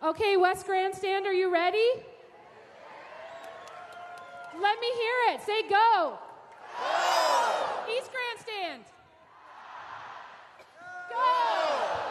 Okay, West Grandstand, are you ready? Let me hear it. Say go. Go. East Grandstand. Go.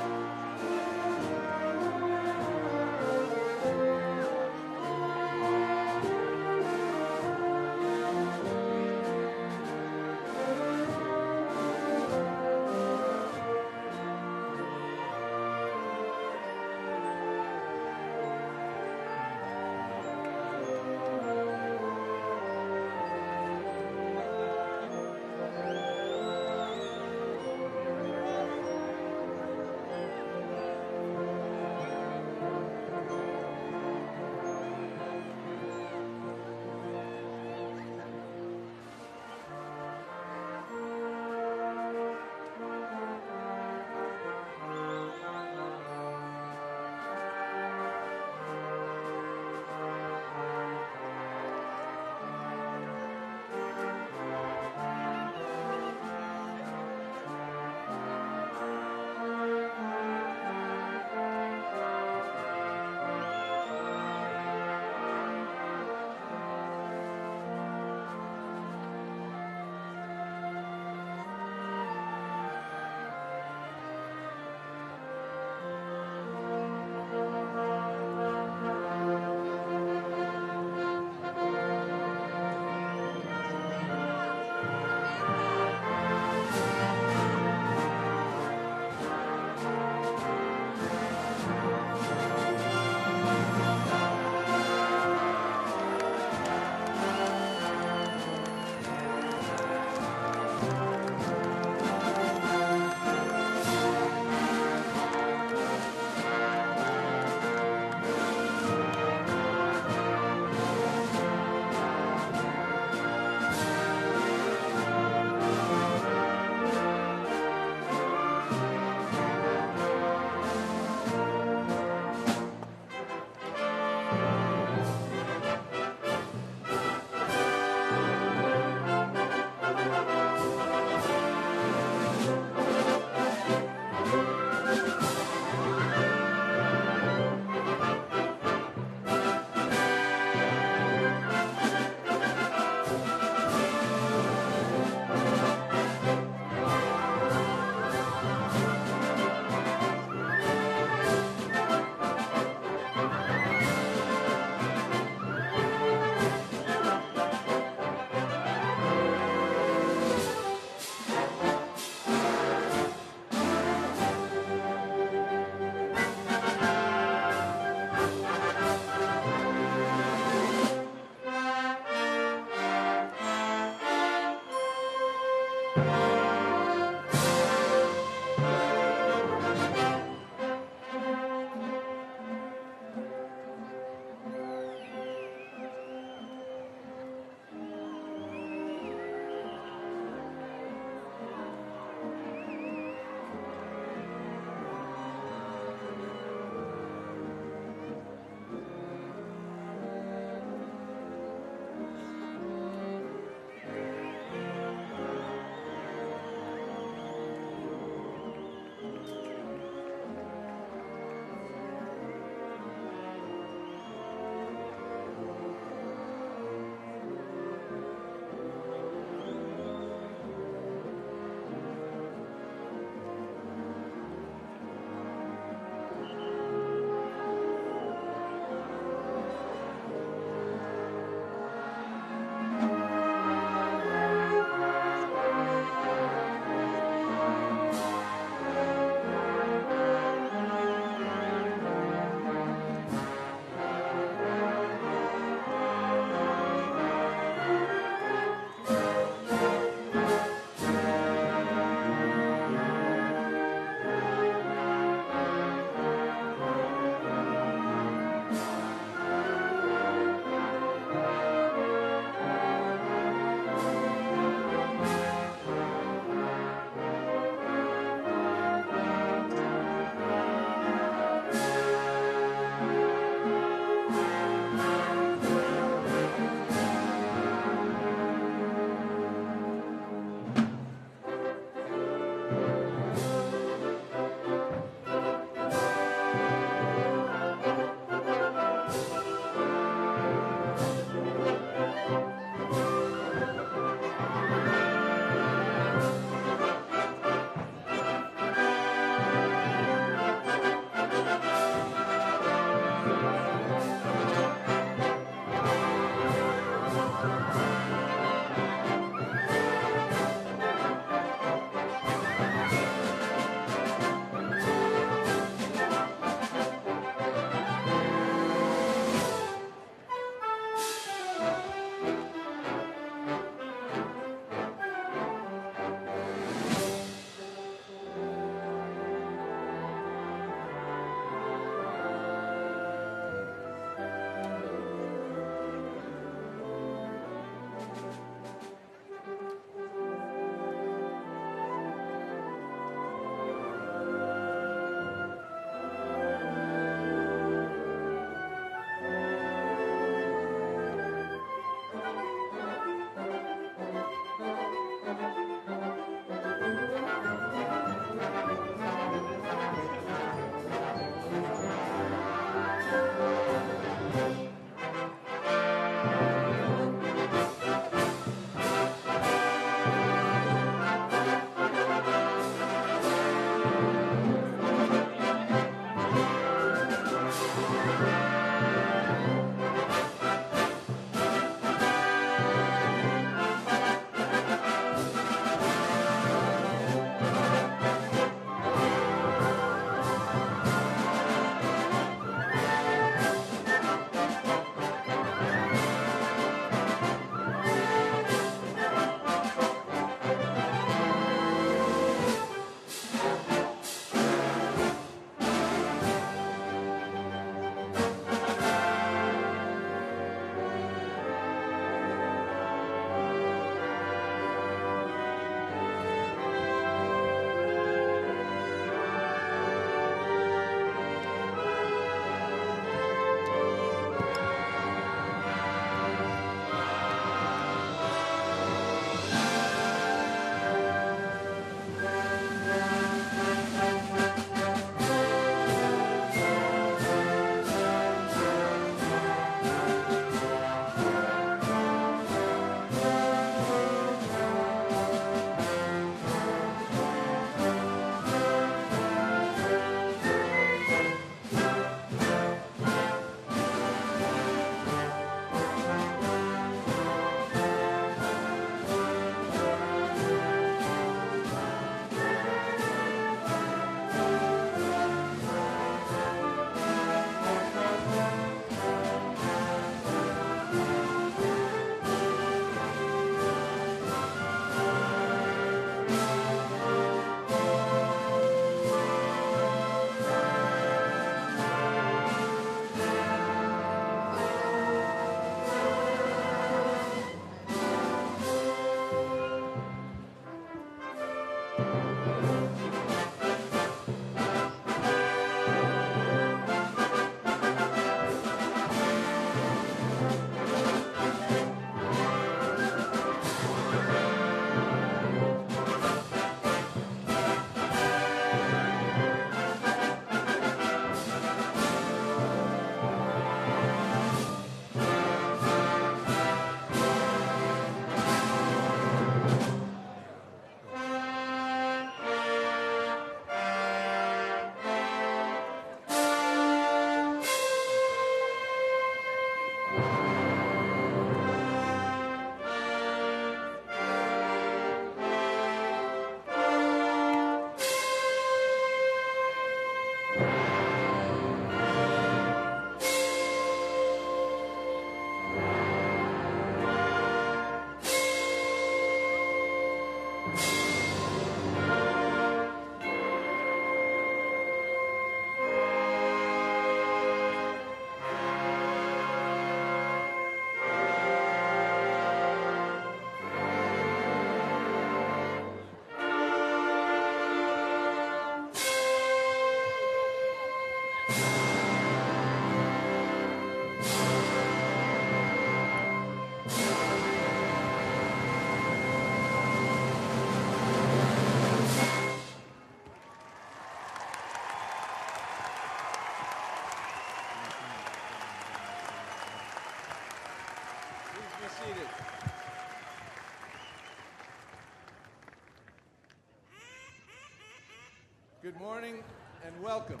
Good morning and welcome,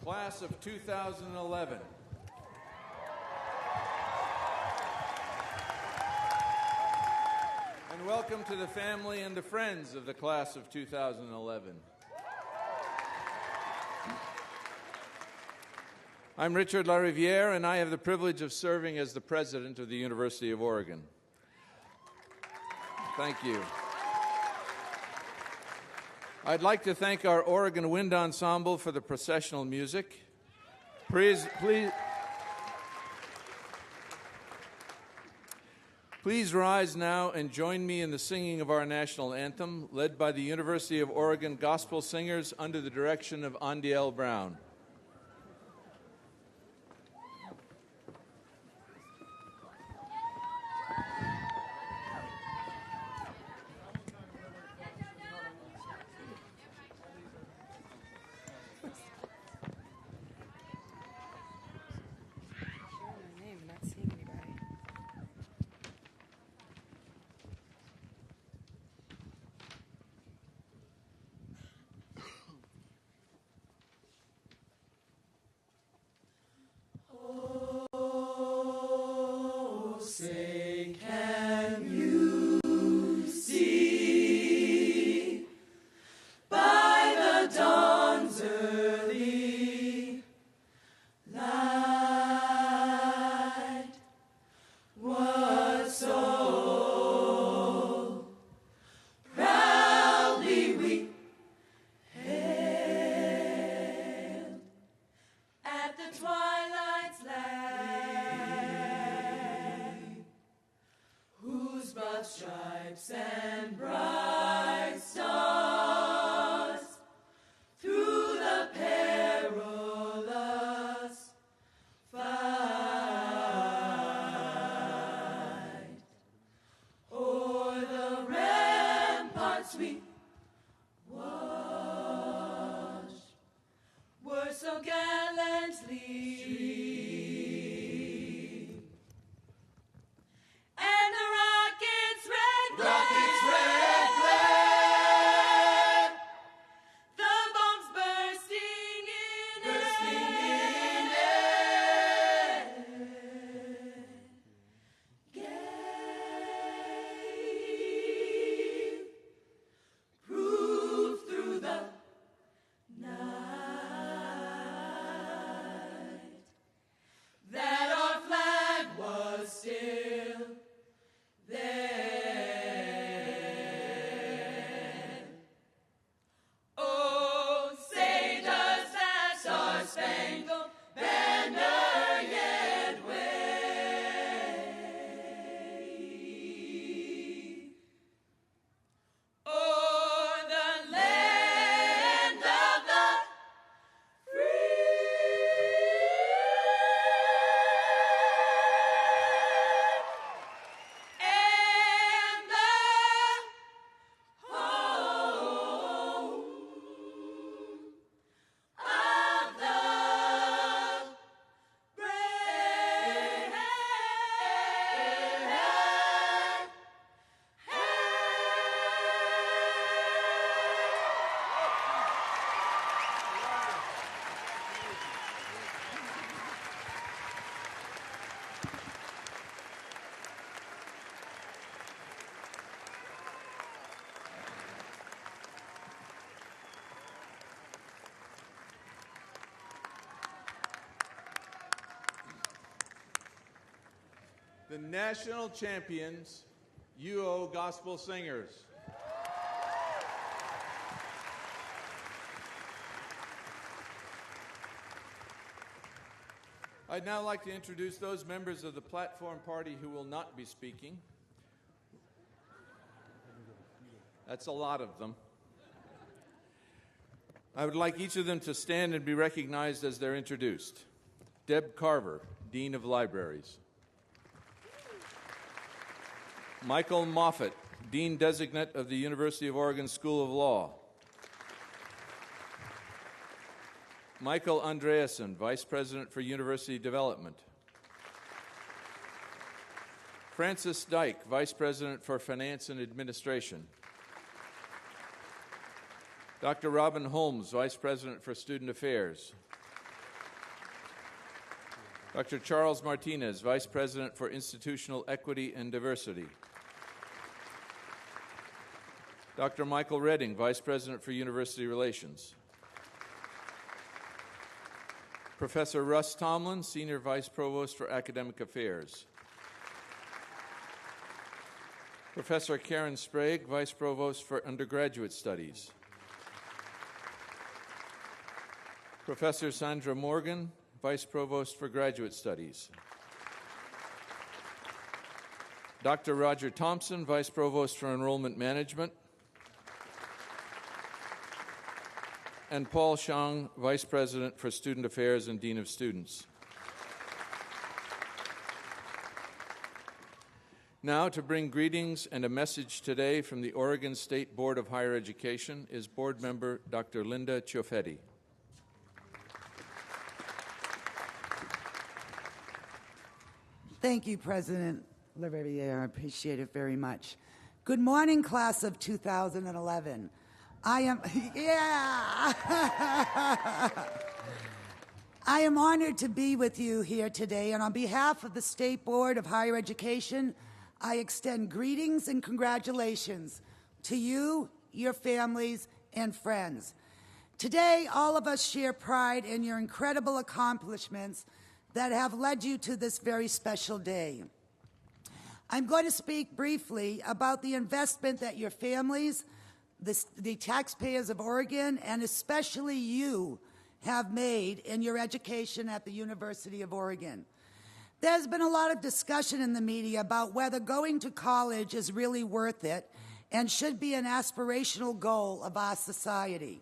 class of 2011. And welcome to the family and the friends of the class of 2011. I'm Richard Lariviere, and I have the privilege of serving as the president of the University of Oregon. Thank you. I'd like to thank our Oregon Wind Ensemble for the processional music. Please rise now and join me in the singing of our national anthem, led by the University of Oregon Gospel Singers under the direction of Andiel Brown. Stripes and bright stars through the perilous fight, o'er the ramparts we watched, were so gallantly. And the rockets red glare, the bombs bursting in air, gave proof through the night the national champions, UO Gospel Singers. I'd now like to introduce those members of the platform party who will not be speaking. That's a lot of them. I would like each of them to stand and be recognized as they're introduced. Deb Carver, Dean of Libraries. Michael Moffett, Dean Designate of the University of Oregon School of Law. Michael Andreasen, Vice President for University Development. Francis Dyke, Vice President for Finance and Administration. Dr. Robin Holmes, Vice President for Student Affairs. Dr. Charles Martinez, Vice President for Institutional Equity and Diversity. Dr. Michael Redding, Vice President for University Relations. Professor Russ Tomlin, Senior Vice Provost for Academic Affairs. Professor Karen Sprague, Vice Provost for Undergraduate Studies. Professor Sandra Morgan, Vice Provost for Graduate Studies. Dr. Roger Thompson, Vice Provost for Enrollment Management. And Paul Shang, Vice President for Student Affairs and Dean of Students. Now, to bring greetings and a message today from the Oregon State Board of Higher Education is Board Member Dr. Linda Ciofetti. Thank you, President Lariviere. I appreciate it very much. Good morning, class of 2011. I am honored to be with you here today, and on behalf of the State Board of Higher Education, I extend greetings and congratulations to you, your families, and friends. Today, all of us share pride in your incredible accomplishments that have led you to this very special day. I'm going to speak briefly about the investment that your families, the taxpayers of Oregon, and especially you, have made in your education at the University of Oregon. There's been a lot of discussion in the media about whether going to college is really worth it and should be an aspirational goal of our society.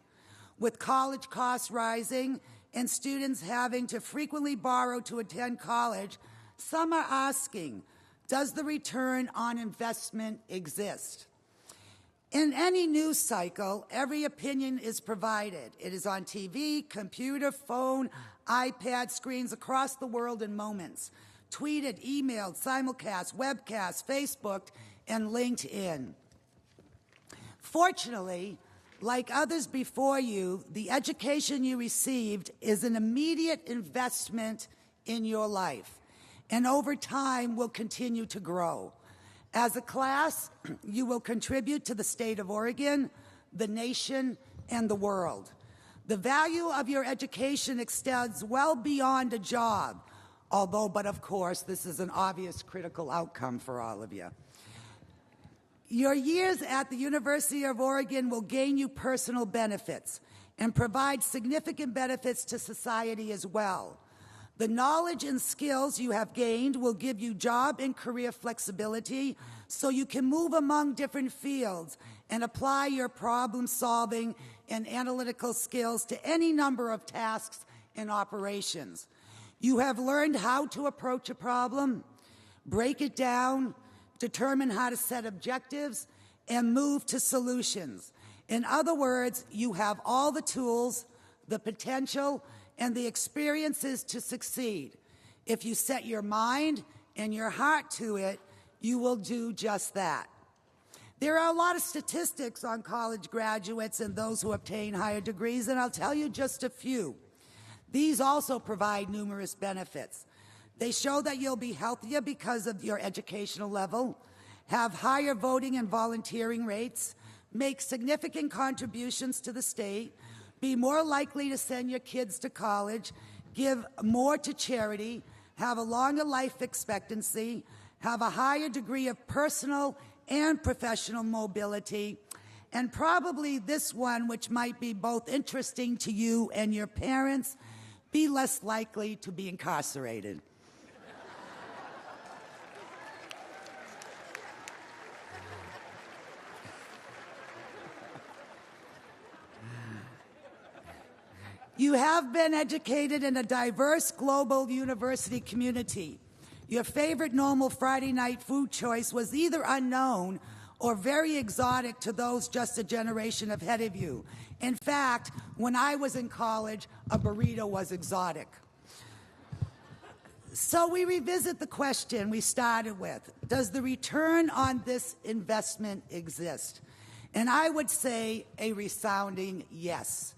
With college costs rising and students having to frequently borrow to attend college, some are asking, does the return on investment exist? In any news cycle, every opinion is provided. It is on TV, computer, phone, iPad screens across the world in moments. Tweeted, emailed, simulcast, webcast, Facebooked, and LinkedIn. Fortunately, like others before you, the education you received is an immediate investment in your life, and over time will continue to grow. As a class, you will contribute to the state of Oregon, the nation, and the world. The value of your education extends well beyond a job, but of course, this is an obvious critical outcome for all of you. Your years at the University of Oregon will gain you personal benefits and provide significant benefits to society as well. The knowledge and skills you have gained will give you job and career flexibility so you can move among different fields and apply your problem-solving and analytical skills to any number of tasks and operations. You have learned how to approach a problem, break it down, determine how to set objectives, and move to solutions. In other words, you have all the tools, the potential, and the experiences to succeed. If you set your mind and your heart to it, you will do just that. There are a lot of statistics on college graduates and those who obtain higher degrees, and I'll tell you just a few. These also provide numerous benefits. They show that you'll be healthier because of your educational level, have higher voting and volunteering rates, make significant contributions to the state, be more likely to send your kids to college, give more to charity, have a longer life expectancy, have a higher degree of personal and professional mobility, and probably this one, which might be both interesting to you and your parents, be less likely to be incarcerated. You have been educated in a diverse global university community. Your favorite normal Friday night food choice was either unknown or very exotic to those just a generation ahead of you. In fact, when I was in college, a burrito was exotic. So we revisit the question we started with. Does the return on this investment exist? And I would say a resounding yes.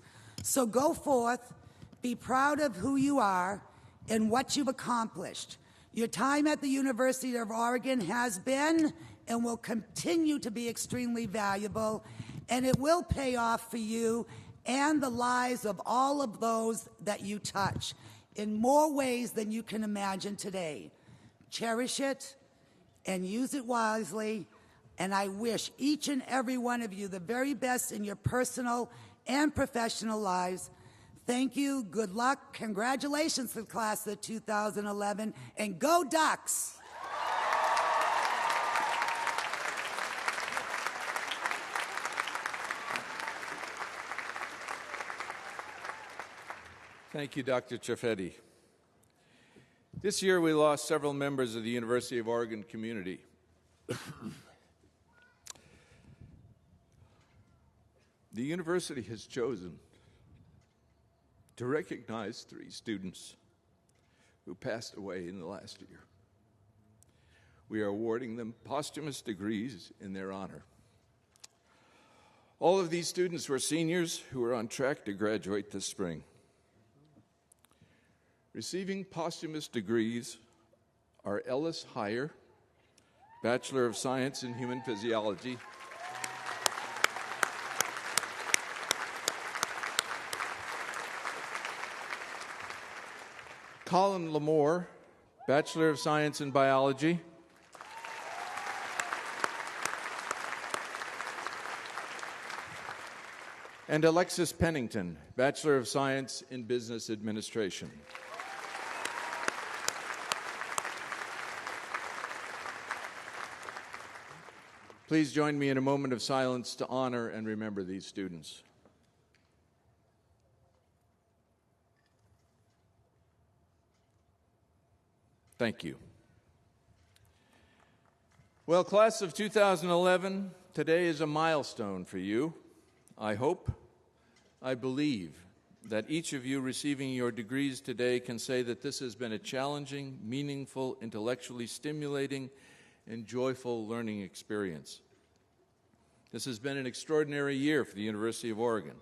So go forth, be proud of who you are and what you've accomplished. Your time at the University of Oregon has been and will continue to be extremely valuable, and it will pay off for you and the lives of all of those that you touch in more ways than you can imagine today. Cherish it and use it wisely, and I wish each and every one of you the very best in your personal and professional lives. Thank you, good luck, congratulations to the class of 2011, and go Ducks! Thank you, Dr. Ciaffetti. This year we lost several members of the University of Oregon community. The university has chosen to recognize 3 students who passed away in the last year. We are awarding them posthumous degrees in their honor. All of these students were seniors who are on track to graduate this spring. Receiving posthumous degrees are Ellis Heyer, Bachelor of Science in Human Physiology, Colin Lamore, Bachelor of Science in Biology, and Alexis Pennington, Bachelor of Science in Business Administration. Please join me in a moment of silence to honor and remember these students. Thank you. Well, class of 2011, today is a milestone for you. I hope, I believe, that each of you receiving your degrees today can say that this has been a challenging, meaningful, intellectually stimulating, and joyful learning experience. This has been an extraordinary year for the University of Oregon.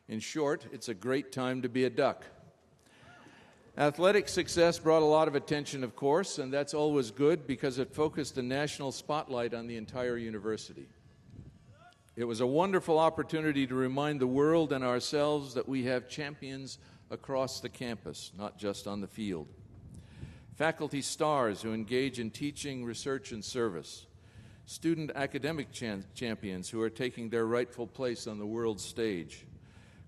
In short, it's a great time to be a Duck. Athletic success brought a lot of attention, of course, and that's always good because it focused a national spotlight on the entire university. It was a wonderful opportunity to remind the world and ourselves that we have champions across the campus, not just on the field. Faculty stars who engage in teaching, research, and service. Student academic champions who are taking their rightful place on the world stage.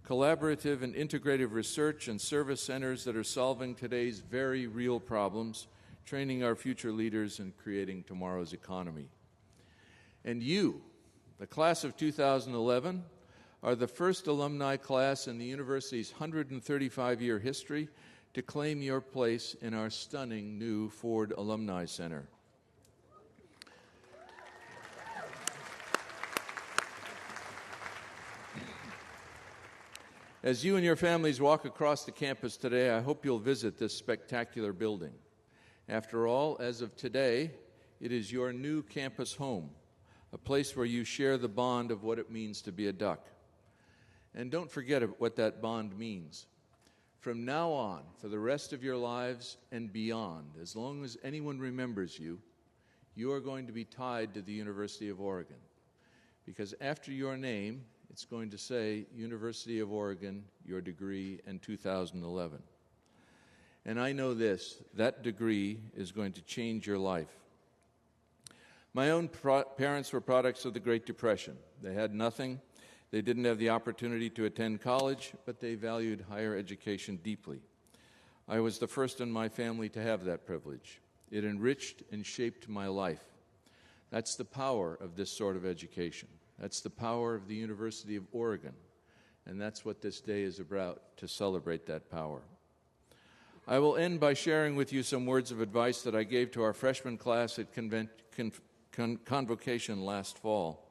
Collaborative and integrative research and service centers that are solving today's very real problems, training our future leaders, and creating tomorrow's economy. And you, the class of 2011, are the first alumni class in the university's 135-year history to claim your place in our stunning new Ford Alumni Center. As you and your families walk across the campus today, I hope you'll visit this spectacular building. After all, as of today, it is your new campus home, a place where you share the bond of what it means to be a Duck. And don't forget what that bond means. From now on, for the rest of your lives and beyond, as long as anyone remembers you, you are going to be tied to the University of Oregon. Because after your name, it's going to say University of Oregon, your degree, and 2011. And I know this, that degree is going to change your life. My own parents were products of the Great Depression. They had nothing. They didn't have the opportunity to attend college, but they valued higher education deeply. I was the first in my family to have that privilege. It enriched and shaped my life. That's the power of this sort of education. That's the power of the University of Oregon. And that's what this day is about, to celebrate that power. I will end by sharing with you some words of advice that I gave to our freshman class at convocation last fall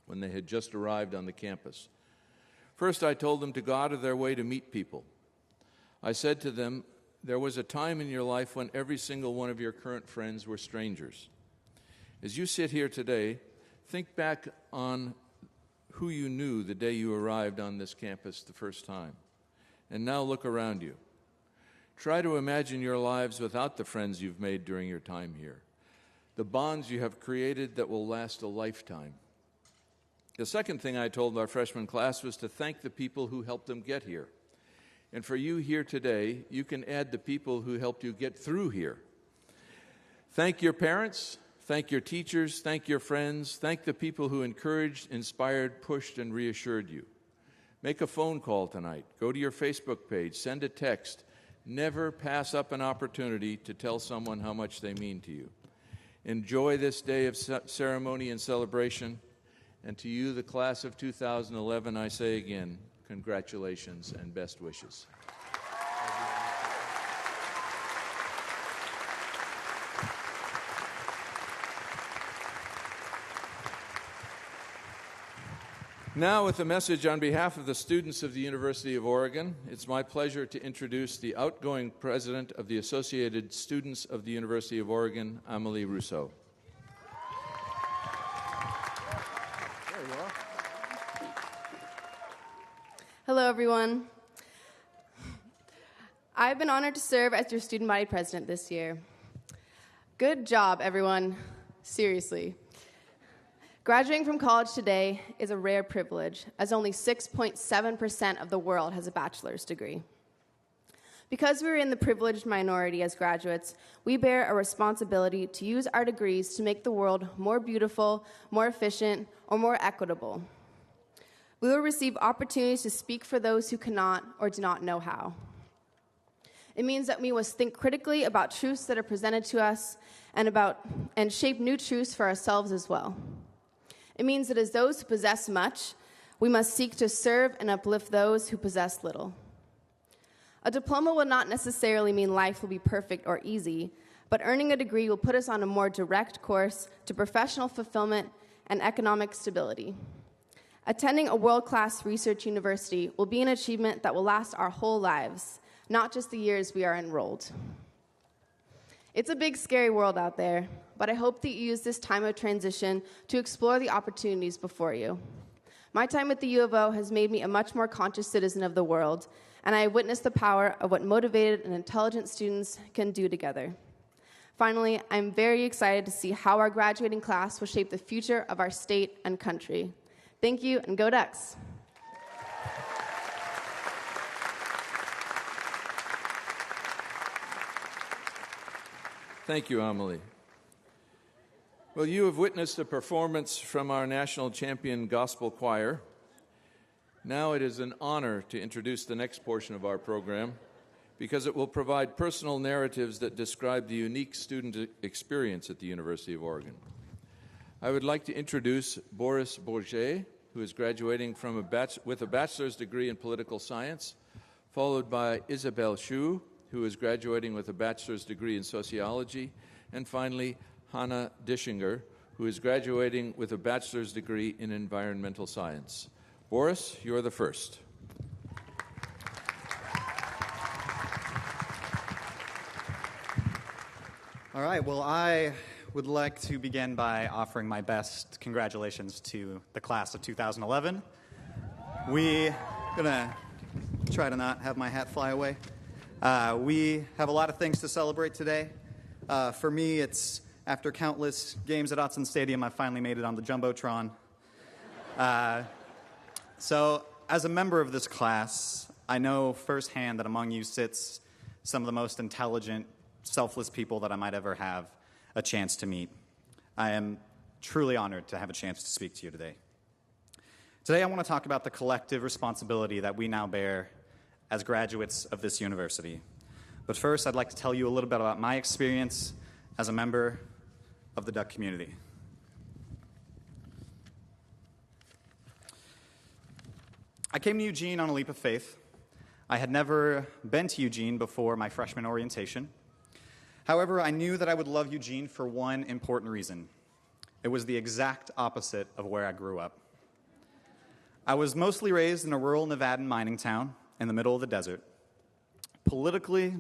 when they had just arrived on the campus. First, I told them to go out of their way to meet people. I said to them, there was a time in your life when every single one of your current friends were strangers. As you sit here today, think back on who you knew the day you arrived on this campus the first time. And now look around you. Try to imagine your lives without the friends you've made during your time here, the bonds you have created that will last a lifetime. The second thing I told our freshman class was to thank the people who helped them get here. And for you here today, you can add the people who helped you get through here. Thank your parents, thank your teachers, thank your friends, thank the people who encouraged, inspired, pushed, and reassured you. Make a phone call tonight. Go to your Facebook page. Send a text. Never pass up an opportunity to tell someone how much they mean to you. Enjoy this day of ceremony and celebration. And to you, the class of 2011, I say again, congratulations and best wishes. Now, with a message on behalf of the students of the University of Oregon, it's my pleasure to introduce the outgoing president of the Associated Students of the University of Oregon, Amélie Rousseau. There you are. Hello, everyone. I've been honored to serve as your student body president this year. Good job, everyone. Seriously. Graduating from college today is a rare privilege, as only 6.7% of the world has a bachelor's degree. Because we're in the privileged minority as graduates, we bear a responsibility to use our degrees to make the world more beautiful, more efficient, or more equitable. We will receive opportunities to speak for those who cannot or do not know how. It means that we must think critically about truths that are presented to us and shape new truths for ourselves as well. It means that as those who possess much, we must seek to serve and uplift those who possess little. A diploma will not necessarily mean life will be perfect or easy, but earning a degree will put us on a more direct course to professional fulfillment and economic stability. Attending a world-class research university will be an achievement that will last our whole lives, not just the years we are enrolled. It's a big, scary world out there, but I hope that you use this time of transition to explore the opportunities before you. My time at the U of O has made me a much more conscious citizen of the world, and I have witnessed the power of what motivated and intelligent students can do together. Finally, I'm very excited to see how our graduating class will shape the future of our state and country. Thank you, and go Ducks! Thank you, Amélie. Well, you have witnessed a performance from our national champion gospel choir. Now it is an honor to introduce the next portion of our program because it will provide personal narratives that describe the unique student experience at the University of Oregon. I would like to introduce Boris Bourget, who is graduating with a bachelor's degree in political science, followed by Isabelle Chou, who is graduating with a bachelor's degree in sociology, and finally, Hannah Dischinger, who is graduating with a bachelor's degree in environmental science. Boris, you're the first. All right, well, I would like to begin by offering my best congratulations to the class of 2011. We're going to try to not have my hat fly away. We have a lot of things to celebrate today. For me, it's after countless games at Autzen Stadium, I finally made it on the Jumbotron. So, as a member of this class, I know firsthand that among you sits some of the most intelligent, selfless people that I might ever have a chance to meet. I am truly honored to have a chance to speak to you today. Today I want to talk about the collective responsibility that we now bear as graduates of this university. But first, I'd like to tell you a little bit about my experience as a member of the Duck community. I came to Eugene on a leap of faith. I had never been to Eugene before my freshman orientation. However, I knew that I would love Eugene for one important reason. It was the exact opposite of where I grew up. I was mostly raised in a rural Nevadan mining town in the middle of the desert. Politically,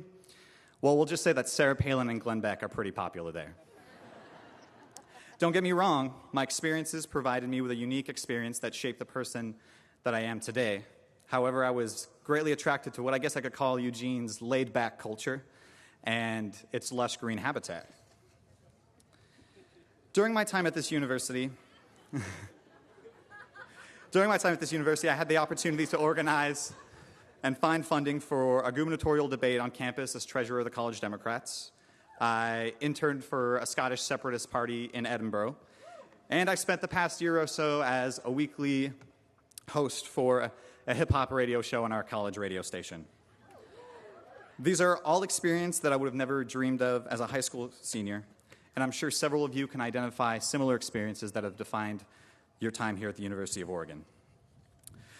well, we'll just say that Sarah Palin and Glenn Beck are pretty popular there. Don't get me wrong, my experiences provided me with a unique experience that shaped the person that I am today. However, I was greatly attracted to what I guess I could call Eugene's laid-back culture and its lush green habitat. During my time at this university, I had the opportunity to organize and find funding for a gubernatorial debate on campus as treasurer of the College Democrats. I interned for a Scottish separatist party in Edinburgh, and I spent the past year or so as a weekly host for a hip-hop radio show on our college radio station. These are all experiences that I would have never dreamed of as a high school senior, and I'm sure several of you can identify similar experiences that have defined your time here at the University of Oregon.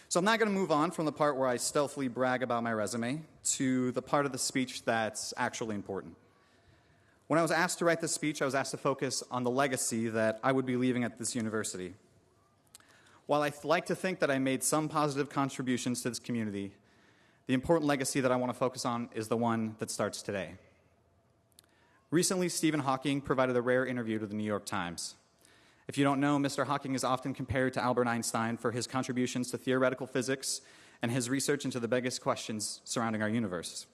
So I'm now going to move on from the part where I stealthily brag about my resume to the part of the speech that's actually important. When I was asked to write this speech, I was asked to focus on the legacy that I would be leaving at this university. While I like to think that I made some positive contributions to this community, the important legacy that I want to focus on is the one that starts today. Recently, Stephen Hawking provided a rare interview to the New York Times. If you don't know, Mr. Hawking is often compared to Albert Einstein for his contributions to theoretical physics and his research into the biggest questions surrounding our universe.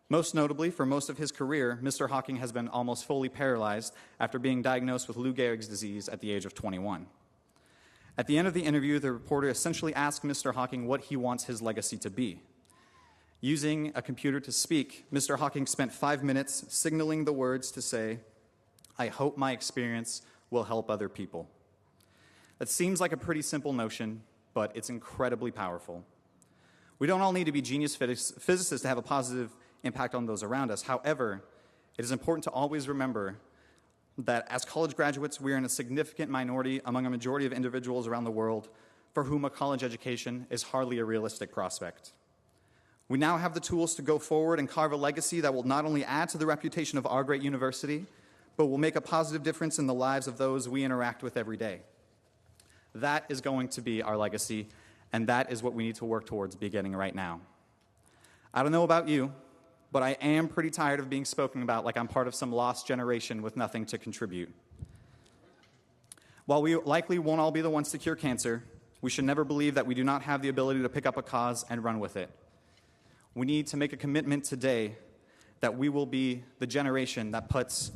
Most notably, for most of his career, Mr. Hawking has been almost fully paralyzed after being diagnosed with Lou Gehrig's disease at the age of 21. At the end of the interview, the reporter essentially asked Mr. Hawking what he wants his legacy to be. Using a computer to speak, Mr. Hawking spent 5 minutes signaling the words to say, "I hope my experience will help other people." That seems like a pretty simple notion, but it's incredibly powerful. We don't all need to be genius physicists to have a positive impact on those around us. However, it is important to always remember that as college graduates, we are in a significant minority among a majority of individuals around the world for whom a college education is hardly a realistic prospect. We now have the tools to go forward and carve a legacy that will not only add to the reputation of our great university, but will make a positive difference in the lives of those we interact with every day. That is going to be our legacy, and that is what we need to work towards beginning right now. I don't know about you, but I am pretty tired of being spoken about like I'm part of some lost generation with nothing to contribute. While we likely won't all be the ones to cure cancer, we should never believe that we do not have the ability to pick up a cause and run with it. We need to make a commitment today that we will be the generation that puts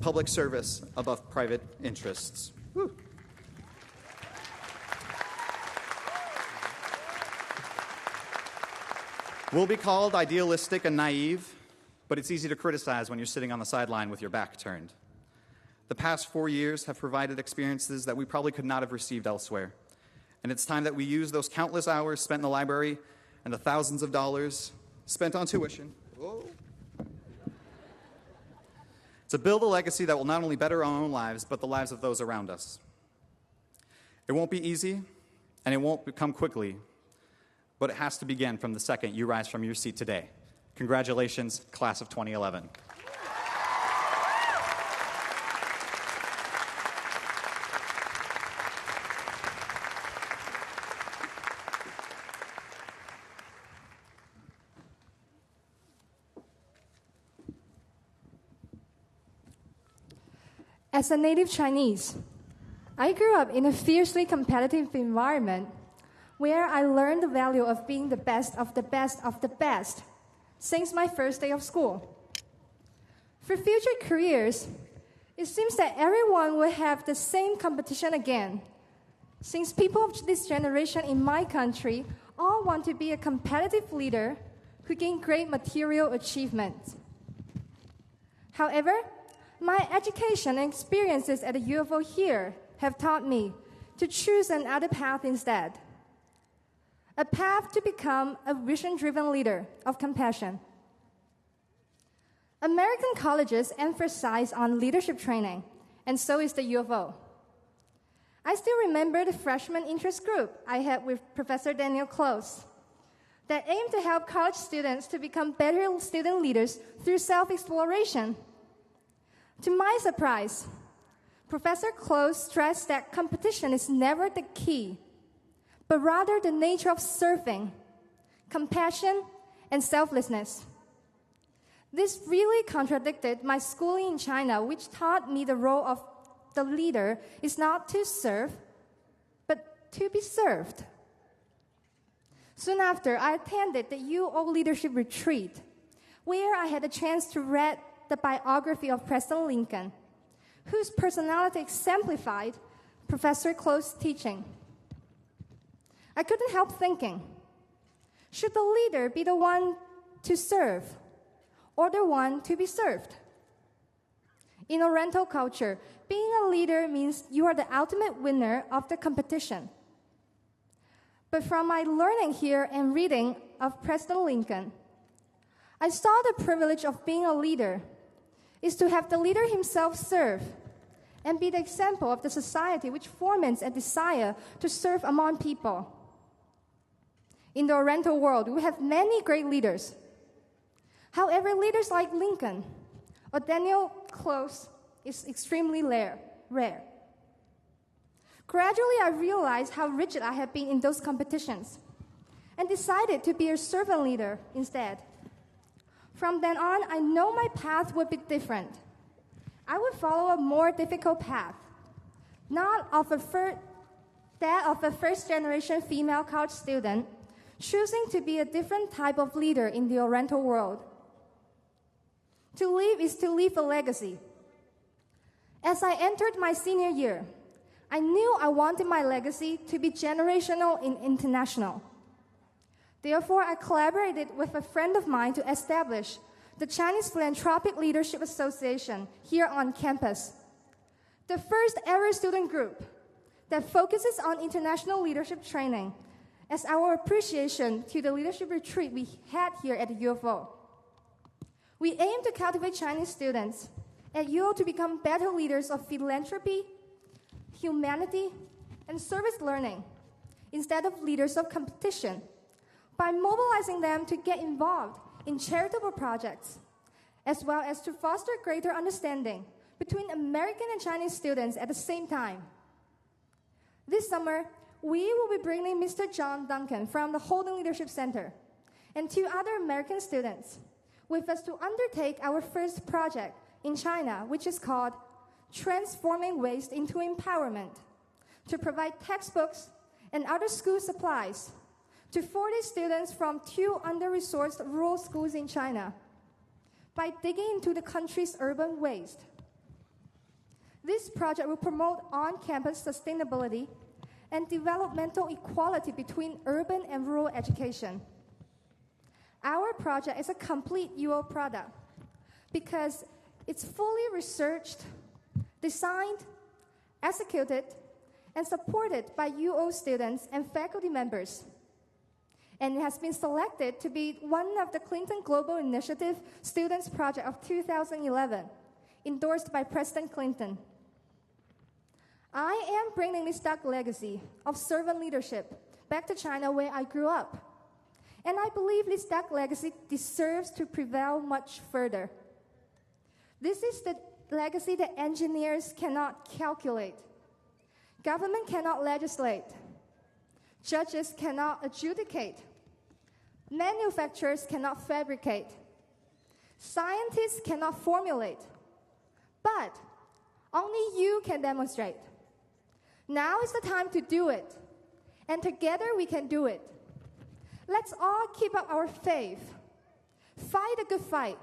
public service above private interests. Woo. We'll be called idealistic and naive, but it's easy to criticize when you're sitting on the sideline with your back turned. The past 4 years have provided experiences that we probably could not have received elsewhere. And it's time that we use those countless hours spent in the library and the thousands of dollars spent on tuition to build a legacy that will not only better our own lives, but the lives of those around us. It won't be easy, and it won't come quickly, but it has to begin from the second you rise from your seat today. Congratulations, class of 2011. As a native Chinese, I grew up in a fiercely competitive environment where I learned the value of being the best of the best of the best since my first day of school. For future careers, it seems that everyone will have the same competition again, since people of this generation in my country all want to be a competitive leader who gain great material achievements. However, My education and experiences at the U of O here have taught me to choose another path instead. A path to become a vision-driven leader of compassion. American colleges emphasize on leadership training, and so is the U of O. I still remember the freshman interest group I had with Professor Daniel Close that aimed to help college students to become better student leaders through self-exploration. To my surprise, Professor Close stressed that competition is never the key, but rather the nature of serving, compassion, and selflessness. This really contradicted my schooling in China, which taught me the role of the leader is not to serve, but to be served. Soon after, I attended the UO Leadership Retreat, where I had a chance to read the biography of President Lincoln, whose personality exemplified Professor Close's teaching. I couldn't help thinking, should the leader be the one to serve or the one to be served? In Oriental culture, being a leader means you are the ultimate winner of the competition. But from my learning here and reading of President Lincoln, I saw the privilege of being a leader is to have the leader himself serve and be the example of the society which foments a desire to serve among people. In the Oriental world, we have many great leaders. However, leaders like Lincoln or Daniel Close is extremely rare. Gradually, I realized how rigid I had been in those competitions and decided to be a servant leader instead. From then on, I know my path would be different. I would follow a more difficult path, not of that of a first-generation female college student, choosing to be a different type of leader in the Oriental world. To leave is to leave a legacy. As I entered my senior year, I knew I wanted my legacy to be generational and international. Therefore, I collaborated with a friend of mine to establish the Chinese Philanthropic Leadership Association here on campus, the first ever student group that focuses on international leadership training as our appreciation to the leadership retreat we had here at the U of O. We aim to cultivate Chinese students at UO to become better leaders of philanthropy, humanity, and service learning, instead of leaders of competition, by mobilizing them to get involved in charitable projects, as well as to foster greater understanding between American and Chinese students at the same time. This summer, we will be bringing Mr. John Duncan from the Holden Leadership Center and 2 other American students with us to undertake our first project in China, which is called Transforming Waste into Empowerment, to provide textbooks and other school supplies to 40 students from 2 under-resourced rural schools in China by digging into the country's urban waste. This project will promote on-campus sustainability and developmental equality between urban and rural education. Our project is a complete UO product because it's fully researched, designed, executed, and supported by UO students and faculty members. And it has been selected to be one of the Clinton Global Initiative Students Project of 2011, endorsed by President Clinton. I am bringing this dark legacy of servant leadership back to China where I grew up. And I believe this dark legacy deserves to prevail much further. This is the legacy that engineers cannot calculate. Government cannot legislate. Judges cannot adjudicate. Manufacturers cannot fabricate. Scientists cannot formulate. But only you can demonstrate. Now is the time to do it. And together we can do it. Let's all keep up our faith, fight a good fight,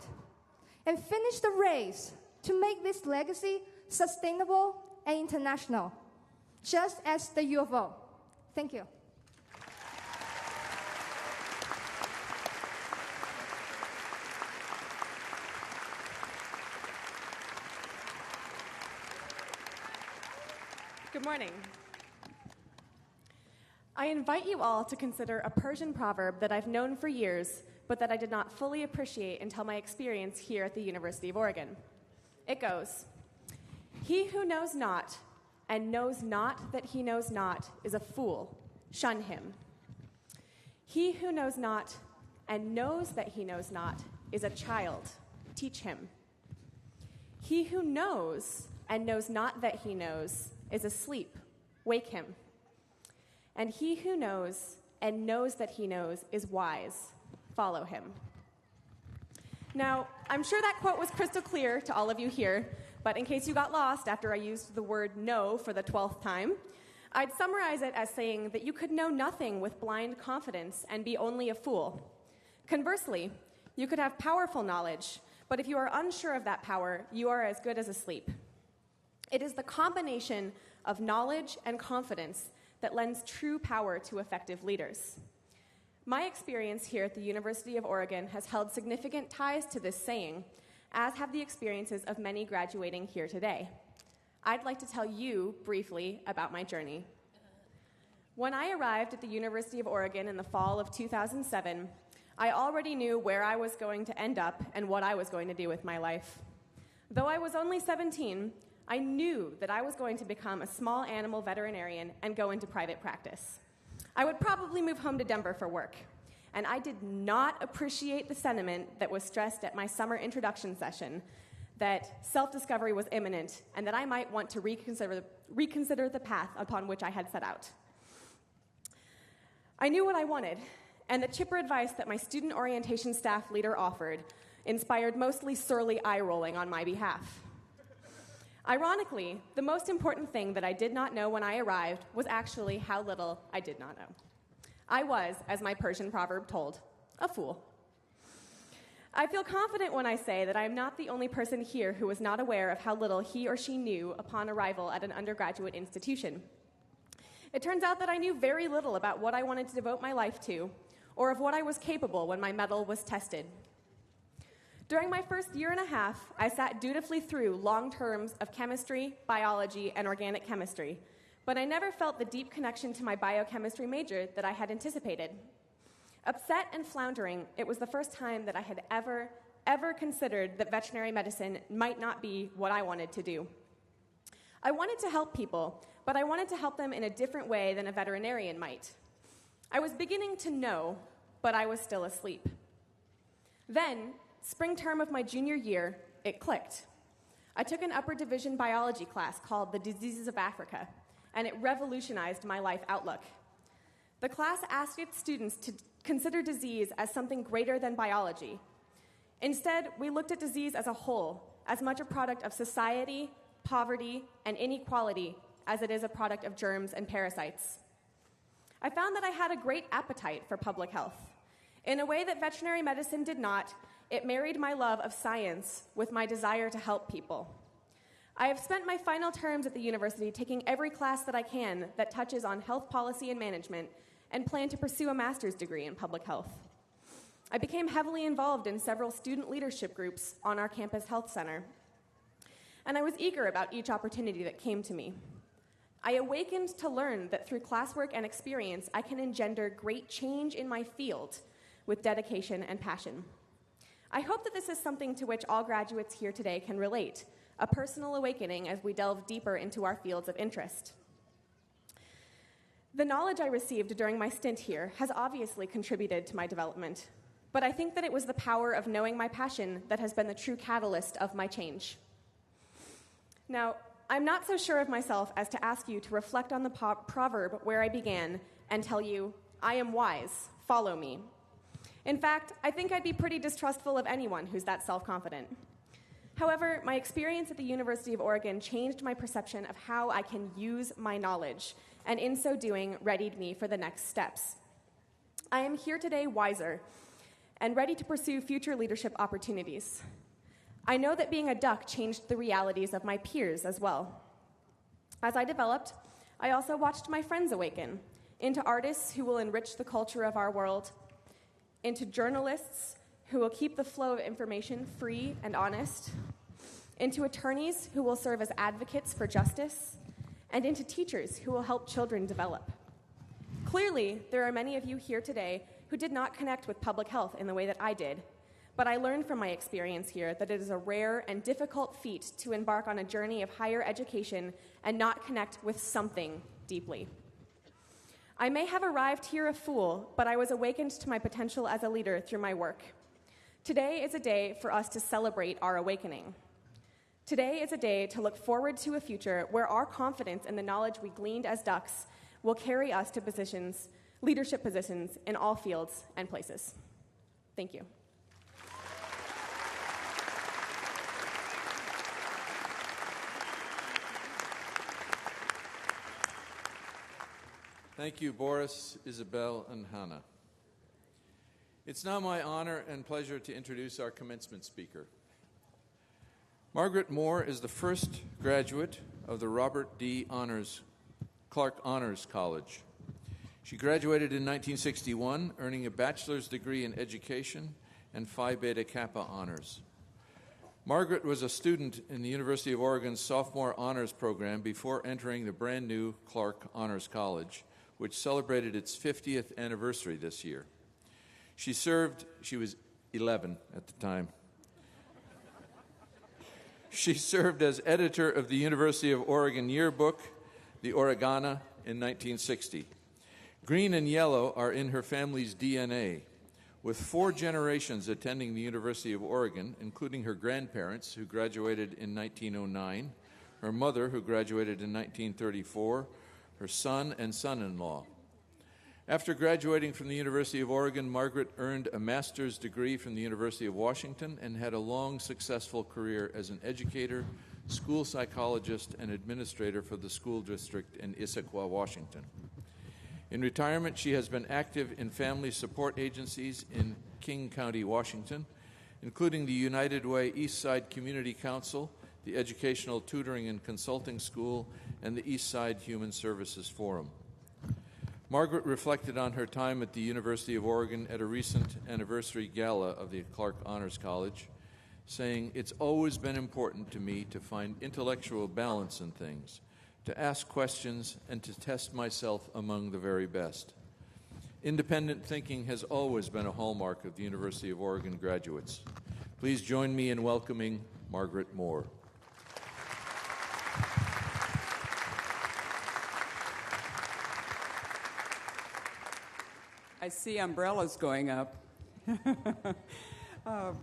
and finish the race to make this legacy sustainable and international, just as the U of O. Thank you. Good morning. I invite you all to consider a Persian proverb that I've known for years, but that I did not fully appreciate until my experience here at the University of Oregon. It goes, "He who knows not and knows not that he knows not is a fool. Shun him. He who knows not and knows that he knows not is a child. Teach him. He who knows and knows not that he knows is asleep. Wake him. And he who knows and knows that he knows is wise. Follow him." Now, I'm sure that quote was crystal clear to all of you here, but in case you got lost after I used the word know for the 12th time, I'd summarize it as saying that you could know nothing with blind confidence and be only a fool. Conversely, you could have powerful knowledge, but if you are unsure of that power, you are as good as asleep. It is the combination of knowledge and confidence that lends true power to effective leaders. My experience here at the University of Oregon has held significant ties to this saying, as have the experiences of many graduating here today. I'd like to tell you briefly about my journey. When I arrived at the University of Oregon in the fall of 2007, I already knew where I was going to end up and what I was going to do with my life. Though I was only 17, I knew that I was going to become a small animal veterinarian and go into private practice. I would probably move home to Denver for work, and I did not appreciate the sentiment that was stressed at my summer introduction session that self-discovery was imminent and that I might want to reconsider the path upon which I had set out. I knew what I wanted, and the chipper advice that my student orientation staff leader offered inspired mostly surly eye-rolling on my behalf. Ironically, the most important thing that I did not know when I arrived was actually how little I did not know. I was, as my Persian proverb told, a fool. I feel confident when I say that I am not the only person here who was not aware of how little he or she knew upon arrival at an undergraduate institution. It turns out that I knew very little about what I wanted to devote my life to, or of what I was capable when my mettle was tested. During my first year and a half, I sat dutifully through long terms of chemistry, biology, and organic chemistry, but I never felt the deep connection to my biochemistry major that I had anticipated. Upset and floundering, it was the first time that I had ever considered that veterinary medicine might not be what I wanted to do. I wanted to help people, but I wanted to help them in a different way than a veterinarian might. I was beginning to know, but I was still asleep. Then, spring term of my junior year, it clicked. I took an upper division biology class called The Diseases of Africa, and it revolutionized my life outlook. The class asked its students to consider disease as something greater than biology. Instead, we looked at disease as a whole, as much a product of society, poverty, and inequality as it is a product of germs and parasites. I found that I had a great appetite for public health. In a way that veterinary medicine did not, it married my love of science with my desire to help people. I have spent my final terms at the university taking every class that I can that touches on health policy and management, and plan to pursue a master's degree in public health. I became heavily involved in several student leadership groups on our campus health center, and I was eager about each opportunity that came to me. I awakened to learn that through classwork and experience, I can engender great change in my field with dedication and passion. I hope that this is something to which all graduates here today can relate, a personal awakening as we delve deeper into our fields of interest. The knowledge I received during my stint here has obviously contributed to my development, but I think that it was the power of knowing my passion that has been the true catalyst of my change. Now, I'm not so sure of myself as to ask you to reflect on the proverb where I began and tell you, I am wise, follow me. In fact, I think I'd be pretty distrustful of anyone who's that self-confident. However, my experience at the University of Oregon changed my perception of how I can use my knowledge, and in so doing, readied me for the next steps. I am here today wiser and ready to pursue future leadership opportunities. I know that being a duck changed the realities of my peers as well. As I developed, I also watched my friends awaken into artists who will enrich the culture of our world, into journalists who will keep the flow of information free and honest, into attorneys who will serve as advocates for justice, and into teachers who will help children develop. Clearly, there are many of you here today who did not connect with public health in the way that I did, but I learned from my experience here that it is a rare and difficult feat to embark on a journey of higher education and not connect with something deeply. I may have arrived here a fool, but I was awakened to my potential as a leader through my work. Today is a day for us to celebrate our awakening. Today is a day to look forward to a future where our confidence in the knowledge we gleaned as ducks will carry us to positions, leadership positions in all fields and places. Thank you. Thank you, Boris, Isabel, and Hannah. It's now my honor and pleasure to introduce our commencement speaker. Margaret Moore is the first graduate of the Robert D. Clark Honors College. She graduated in 1961, earning a bachelor's degree in education and Phi Beta Kappa honors. Margaret was a student in the University of Oregon's sophomore honors program before entering the brand new Clark Honors College, which celebrated its 50th anniversary this year. She was 11 at the time. She served as editor of the University of Oregon yearbook, the Oregana, in 1960. Green and yellow are in her family's DNA, with 4 generations attending the University of Oregon, including her grandparents, who graduated in 1909, her mother, who graduated in 1934, her son and son-in-law. After graduating from the University of Oregon, Margaret earned a master's degree from the University of Washington and had a long, successful career as an educator, school psychologist, and administrator for the school district in Issaquah, Washington. In retirement, she has been active in family support agencies in King County, Washington, including the United Way East Side Community Council, the Educational Tutoring and Consulting School, and the East Side Human Services Forum. Margaret reflected on her time at the University of Oregon at a recent anniversary gala of the Clark Honors College, saying, "It's always been important to me to find intellectual balance in things, to ask questions, and to test myself among the very best. Independent thinking has always been a hallmark of the University of Oregon graduates." Please join me in welcoming Margaret Moore. I see umbrellas going up.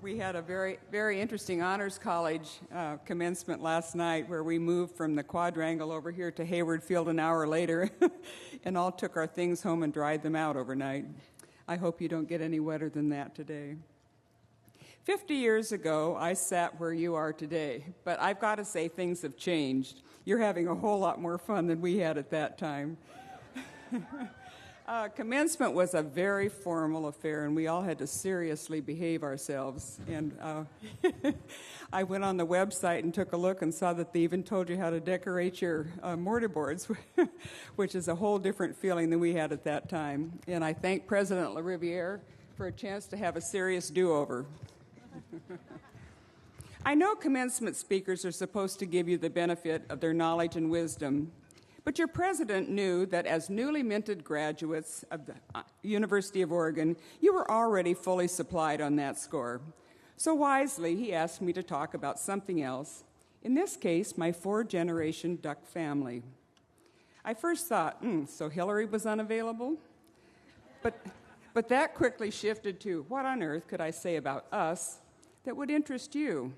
We had a very, very interesting honors college commencement last night where we moved from the quadrangle over here to Hayward Field an hour later and all took our things home and dried them out overnight. I hope you don't get any wetter than that today. 50 years ago, I sat where you are today, but I've got to say things have changed. You're having a whole lot more fun than we had at that time. Commencement was a very formal affair, and we all had to seriously behave ourselves. And I went on the website and took a look and saw that they even told you how to decorate your mortarboards, which is a whole different feeling than we had at that time. And I thank President Lariviere for a chance to have a serious do-over. I know commencement speakers are supposed to give you the benefit of their knowledge and wisdom, but your president knew that as newly minted graduates of the University of Oregon, you were already fully supplied on that score. So wisely, he asked me to talk about something else, in this case, my 4-generation duck family. I first thought, so Hillary was unavailable? But that quickly shifted to, what on earth could I say about us that would interest you?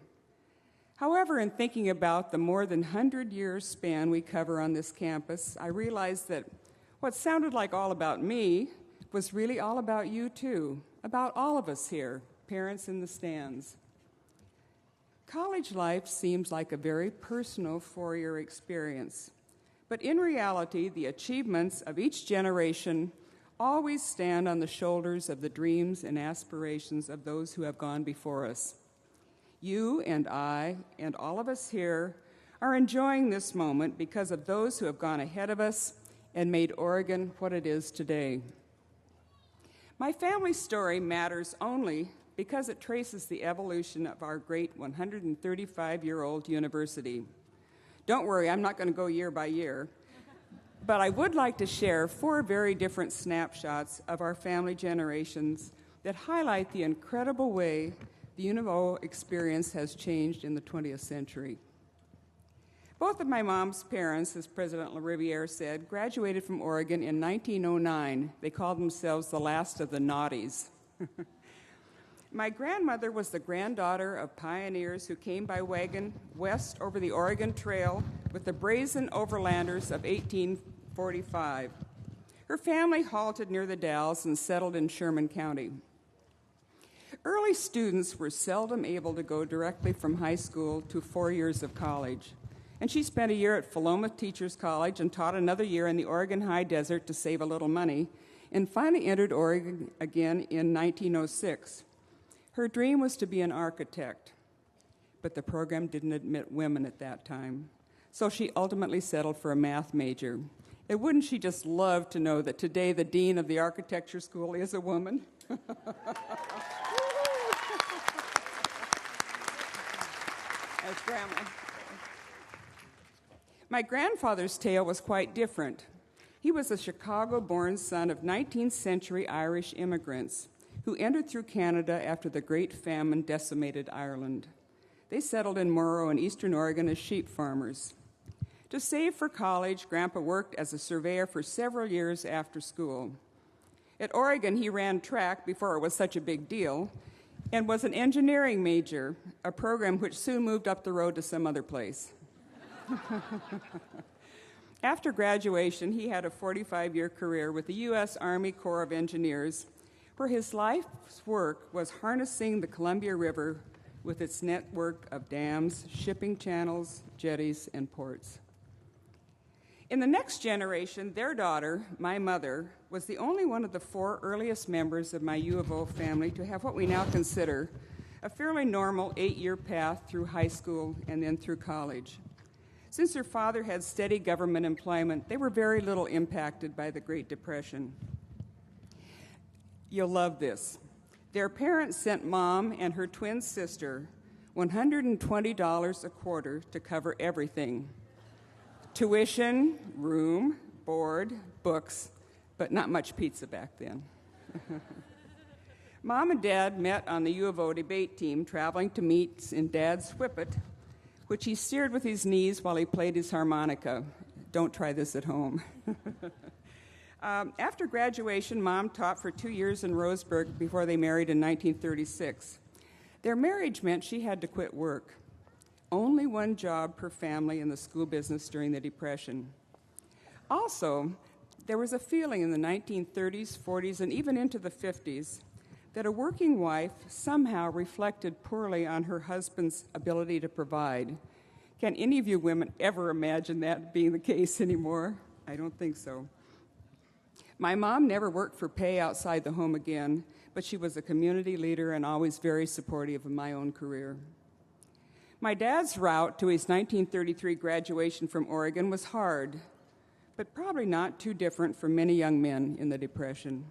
However, in thinking about the more than 100-year span we cover on this campus, I realized that what sounded like all about me was really all about you too, about all of us here, parents in the stands. College life seems like a very personal 4-year experience, but in reality, the achievements of each generation always stand on the shoulders of the dreams and aspirations of those who have gone before us. You and I and all of us here are enjoying this moment because of those who have gone ahead of us and made Oregon what it is today. My family story matters only because it traces the evolution of our great 135-year-old university. Don't worry, I'm not going to go year by year. But I would like to share 4 very different snapshots of our family generations that highlight the incredible way the UNO experience has changed in the 20th century. Both of my mom's parents, as President Lariviere said, graduated from Oregon in 1909. They called themselves the last of the naughties. My grandmother was the granddaughter of pioneers who came by wagon west over the Oregon Trail with the brazen overlanders of 1845. Her family halted near the Dalles and settled in Sherman County. Early students were seldom able to go directly from high school to 4 years of college, and she spent a year at Philomath Teachers College and taught another year in the Oregon High Desert to save a little money, and finally entered Oregon again in 1906. Her dream was to be an architect, but the program didn't admit women at that time, so she ultimately settled for a math major. And wouldn't she just love to know that today the dean of the architecture school is a woman? That's Grandma. My grandfather's tale was quite different. He was a Chicago-born son of 19th century Irish immigrants who entered through Canada after the Great Famine decimated Ireland. They settled in Morrow in eastern Oregon as sheep farmers. To save for college, Grandpa worked as a surveyor for several years after school. At Oregon, he ran track before it was such a big deal and was an engineering major, a program which soon moved up the road to some other place. After graduation, he had a 45-year career with the U.S. Army Corps of Engineers, where his life's work was harnessing the Columbia River with its network of dams, shipping channels, jetties, and ports. In the next generation, their daughter, my mother, was the only one of the 4 earliest members of my U of O family to have what we now consider a fairly normal 8-year path through high school and then through college. Since her father had steady government employment, they were very little impacted by the Great Depression. You'll love this. Their parents sent Mom and her twin sister $120 a quarter to cover everything. Tuition, room, board, books, but not much pizza back then. Mom and Dad met on the U of O debate team, traveling to meets in Dad's whippet, which he steered with his knees while he played his harmonica. Don't try this at home. After graduation, Mom taught for 2 years in Roseburg before they married in 1936. Their marriage meant she had to quit work. Only one job per family in the school business during the Depression. Also, there was a feeling in the 1930s, 40s, and even into the 50s that a working wife somehow reflected poorly on her husband's ability to provide. Can any of you women ever imagine that being the case anymore? I don't think so. My mom never worked for pay outside the home again, but she was a community leader and always very supportive of my own career. My dad's route to his 1933 graduation from Oregon was hard, but probably not too different from many young men in the Depression.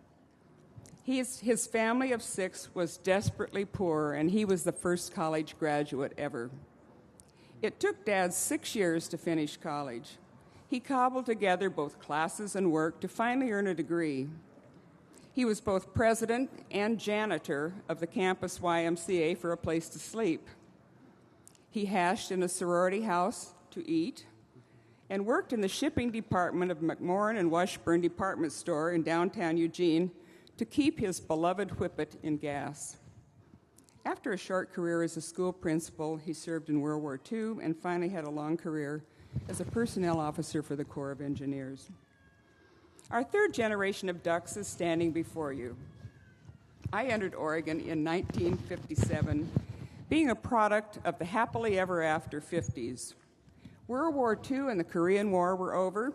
His family of 6 was desperately poor, and he was the first college graduate ever. It took Dad 6 years to finish college. He cobbled together both classes and work to finally earn a degree. He was both president and janitor of the campus YMCA for a place to sleep. He hashed in a sorority house to eat and worked in the shipping department of McMorran and Washburn Department Store in downtown Eugene to keep his beloved whippet in gas. After a short career as a school principal, he served in World War II and finally had a long career as a personnel officer for the Corps of Engineers. Our third generation of Ducks is standing before you. I entered Oregon in 1957, being a product of the happily ever after 50s. World War II and the Korean War were over.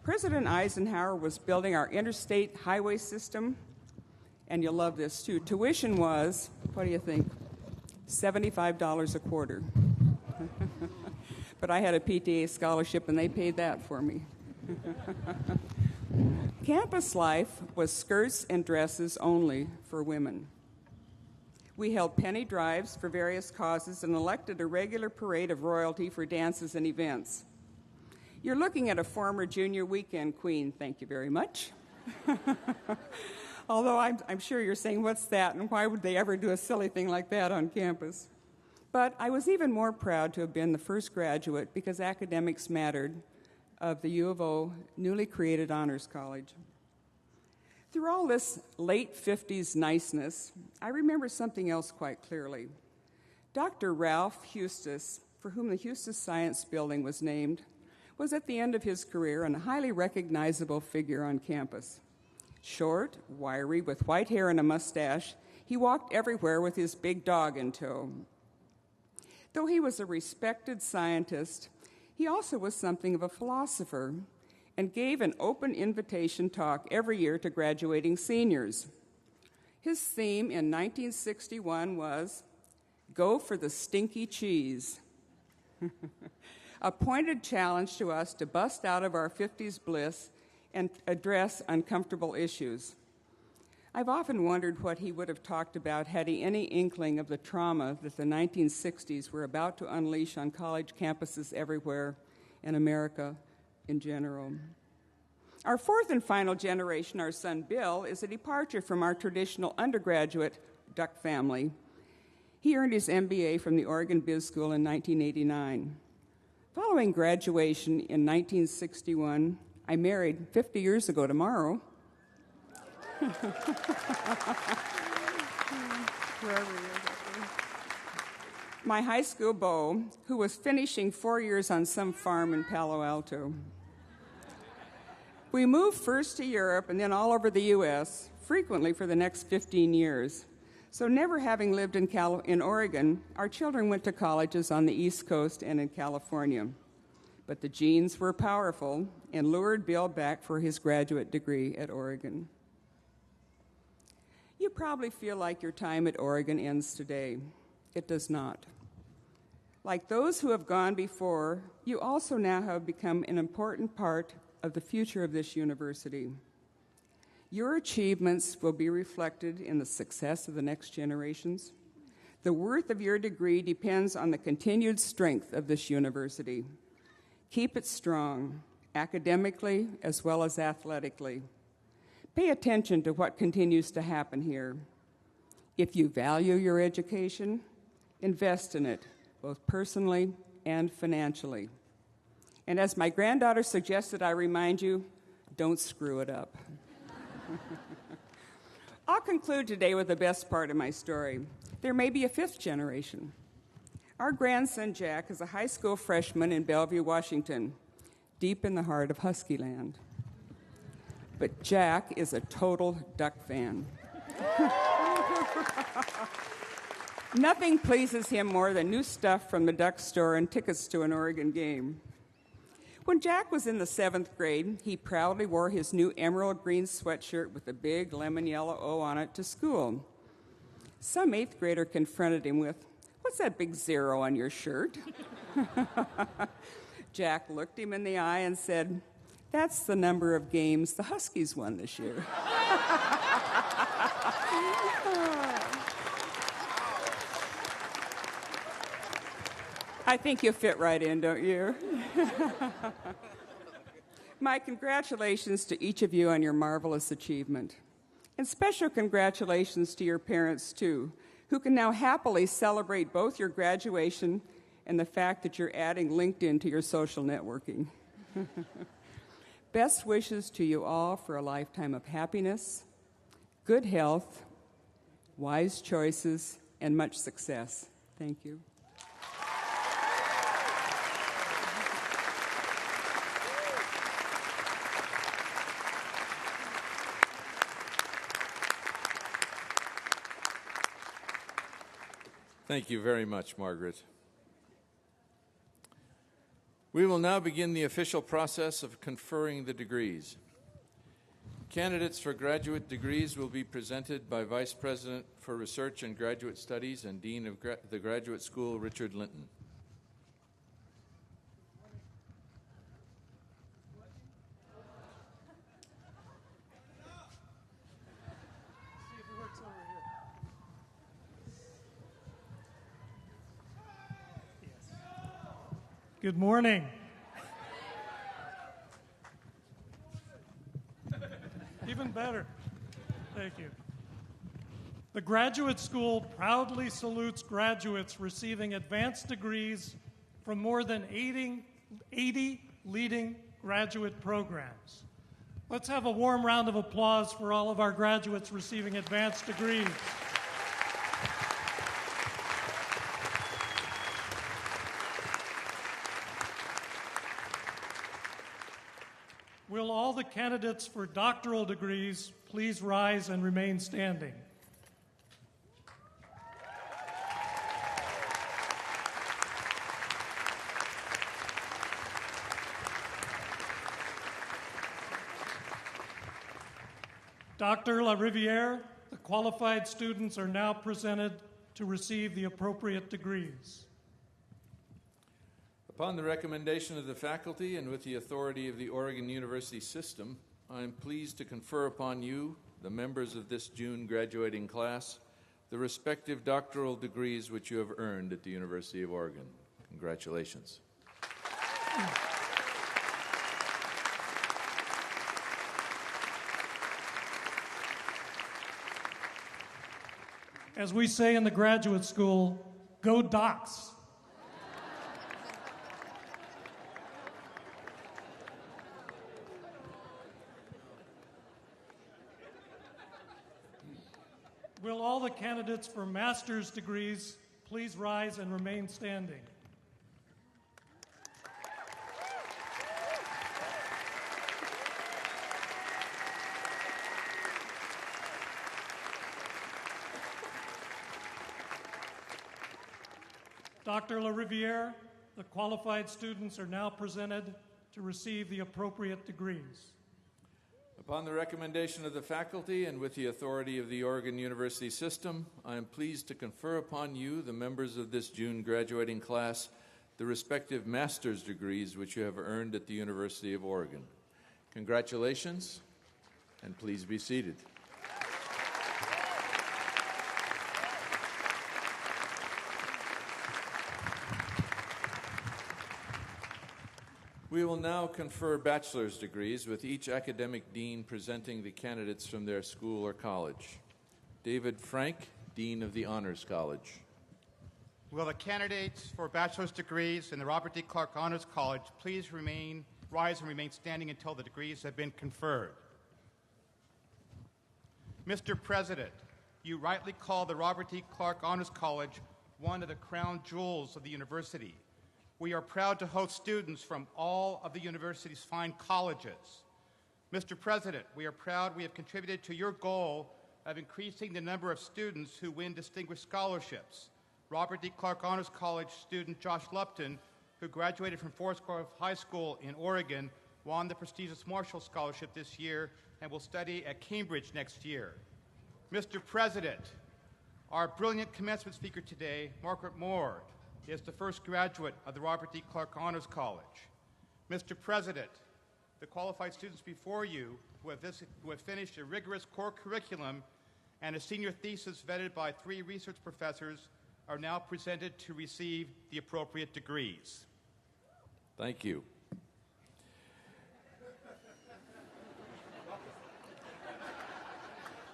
President Eisenhower was building our interstate highway system, and you'll love this too. Tuition was, what do you think, $75 a quarter. But I had a PTA scholarship, and they paid that for me. Campus life was skirts and dresses only for women. We held penny drives for various causes and elected a regular parade of royalty for dances and events. You're looking at a former junior weekend queen, thank you very much. Although I'm sure you're saying, what's that, and why would they ever do a silly thing like that on campus? But I was even more proud to have been the first graduate, because academics mattered, of the U of O newly created Honors College. Through all this late 50s niceness, I remember something else quite clearly. Dr. Ralph Hustis, for whom the Hustis Science Building was named, was at the end of his career and a highly recognizable figure on campus. Short, wiry, with white hair and a mustache, he walked everywhere with his big dog in tow. Though he was a respected scientist, he also was something of a philosopher and gave an open invitation talk every year to graduating seniors. His theme in 1961 was, "Go for the stinky cheese." A pointed challenge to us to bust out of our 50s bliss and address uncomfortable issues. I've often wondered what he would have talked about had he any inkling of the trauma that the 1960s were about to unleash on college campuses everywhere in America in general. Our fourth and final generation, our son Bill, is a departure from our traditional undergraduate Duck family. He earned his MBA from the Oregon Biz School in 1989. Following graduation in 1961, I married 50 years ago tomorrow. My high school beau, who was finishing 4 years on some farm in Palo Alto. We moved first to Europe and then all over the U.S., frequently for the next 15 years. So never having lived in Oregon, our children went to colleges on the East Coast and in California. But the genes were powerful and lured Bill back for his graduate degree at Oregon. You probably feel like your time at Oregon ends today. It does not. Like those who have gone before, you also now have become an important part of the future of this university. Your achievements will be reflected in the success of the next generations. The worth of your degree depends on the continued strength of this university. Keep it strong, academically as well as athletically. Pay attention to what continues to happen here. If you value your education, invest in it, both personally and financially. And as my granddaughter suggested, I remind you, don't screw it up. I'll conclude today with the best part of my story. There may be a fifth generation. Our grandson, Jack, is a high school freshman in Bellevue, Washington, deep in the heart of Husky land. But Jack is a total Duck fan. Nothing pleases him more than new stuff from the Duck store and tickets to an Oregon game. When Jack was in the 7th grade, he proudly wore his new emerald green sweatshirt with a big lemon yellow O on it to school. Some 8th grader confronted him with, "What's that big 0 on your shirt?" Jack looked him in the eye and said, "That's the number of games the Huskies won this year." I think you fit right in, don't you? My congratulations to each of you on your marvelous achievement. And special congratulations to your parents, too, who can now happily celebrate both your graduation and the fact that you're adding LinkedIn to your social networking. Best wishes to you all for a lifetime of happiness, good health, wise choices, and much success. Thank you. Thank you very much, Margaret. We will now begin the official process of conferring the degrees. Candidates for graduate degrees will be presented by Vice President for Research and Graduate Studies and Dean of the Graduate School, Richard Linton. Good morning. better. Thank you. The Graduate School proudly salutes graduates receiving advanced degrees from more than 80 leading graduate programs. Let's have a warm round of applause for all of our graduates receiving advanced degrees. Will all the candidates for doctoral degrees please rise and remain standing? Dr. Lariviere, the qualified students are now presented to receive the appropriate degrees. Upon the recommendation of the faculty and with the authority of the Oregon University system, I am pleased to confer upon you, the members of this June graduating class, the respective doctoral degrees which you have earned at the University of Oregon. Congratulations. As we say in the graduate school, go Docs. Will all the candidates for master's degrees please rise and remain standing? Dr. Lariviere, the qualified students are now presented to receive the appropriate degrees. Upon the recommendation of the faculty and with the authority of the Oregon University system, I am pleased to confer upon you, the members of this June graduating class, the respective master's degrees which you have earned at the University of Oregon. Congratulations, and please be seated. We will now confer bachelor's degrees with each academic dean presenting the candidates from their school or college. David Frank, Dean of the Honors College. Will the candidates for bachelor's degrees in the Robert D. Clark Honors College please rise and remain standing until the degrees have been conferred? Mr. President, you rightly call the Robert D. Clark Honors College one of the crown jewels of the university. We are proud to host students from all of the university's fine colleges. Mr. President, we are proud we have contributed to your goal of increasing the number of students who win distinguished scholarships. Robert D. Clark Honors College student Josh Lupton, who graduated from Forest Grove High School in Oregon, won the prestigious Marshall Scholarship this year and will study at Cambridge next year. Mr. President, our brilliant commencement speaker today, Margaret Moore, is the first graduate of the Robert D. Clark Honors College. Mr. President, the qualified students before you who have finished a rigorous core curriculum and a senior thesis vetted by 3 research professors are now presented to receive the appropriate degrees. Thank you.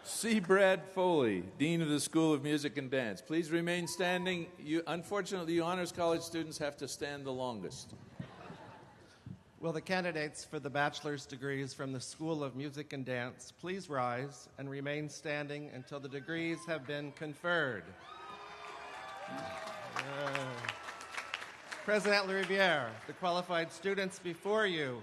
C. Brad Foley, Dean of the School of Music and Dance. Please remain standing. Unfortunately, you Honors College students have to stand the longest. Will the candidates for the bachelor's degrees from the School of Music and Dance please rise and remain standing until the degrees have been conferred? President Lariviere, the qualified students before you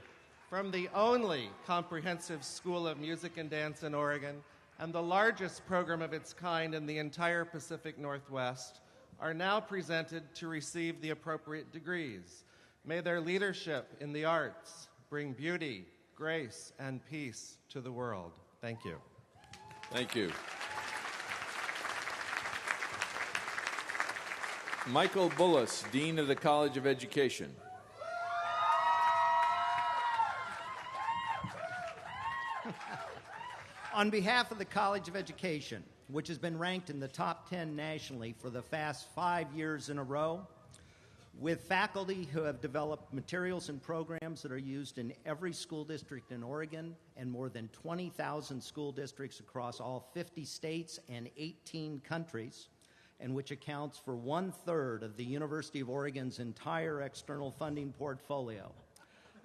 from the only comprehensive School of Music and Dance in Oregon and the largest program of its kind in the entire Pacific Northwest are now presented to receive the appropriate degrees. May their leadership in the arts bring beauty, grace, and peace to the world. Thank you. Thank you. Michael Bullis, Dean of the College of Education. On behalf of the College of Education, which has been ranked in the top 10 nationally for the past 5 years in a row, with faculty who have developed materials and programs that are used in every school district in Oregon and more than 20,000 school districts across all 50 states and 18 countries, and which accounts for 1/3 of the University of Oregon's entire external funding portfolio.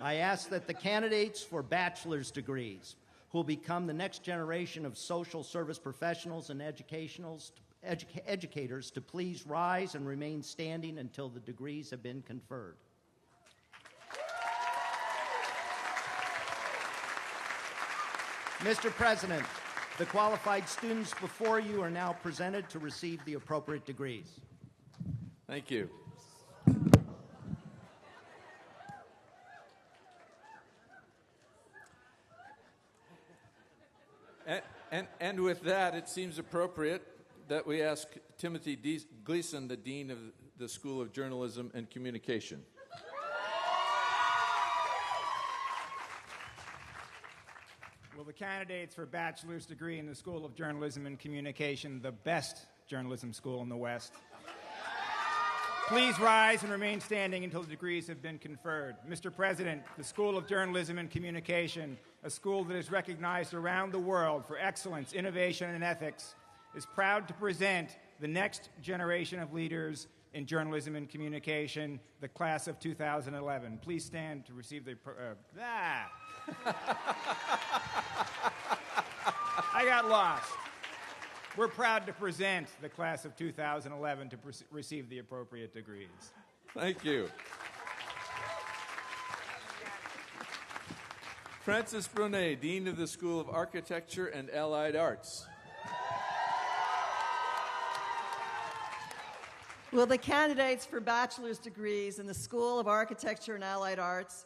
I ask that the candidates for bachelor's degrees, who will become the next generation of social service professionals and educators, to please rise and remain standing until the degrees have been conferred. Mr. President, the qualified students before you are now presented to receive the appropriate degrees. Thank you. And with that, it seems appropriate that we ask Timothy Gleason, the Dean of the School of Journalism and Communication. Will the candidates for bachelor's degree in the School of Journalism and Communication, the best journalism school in the West, please rise and remain standing until the degrees have been conferred. Mr. President, the School of Journalism and Communication, a school that is recognized around the world for excellence, innovation, and ethics, is proud to present the next generation of leaders in journalism and communication, the class of 2011. Please stand to receive the... I got lost. We're proud to present the class of 2011 to receive the appropriate degrees. Thank you. Francis Brunet, Dean of the School of Architecture and Allied Arts. Will the candidates for bachelor's degrees in the School of Architecture and Allied Arts,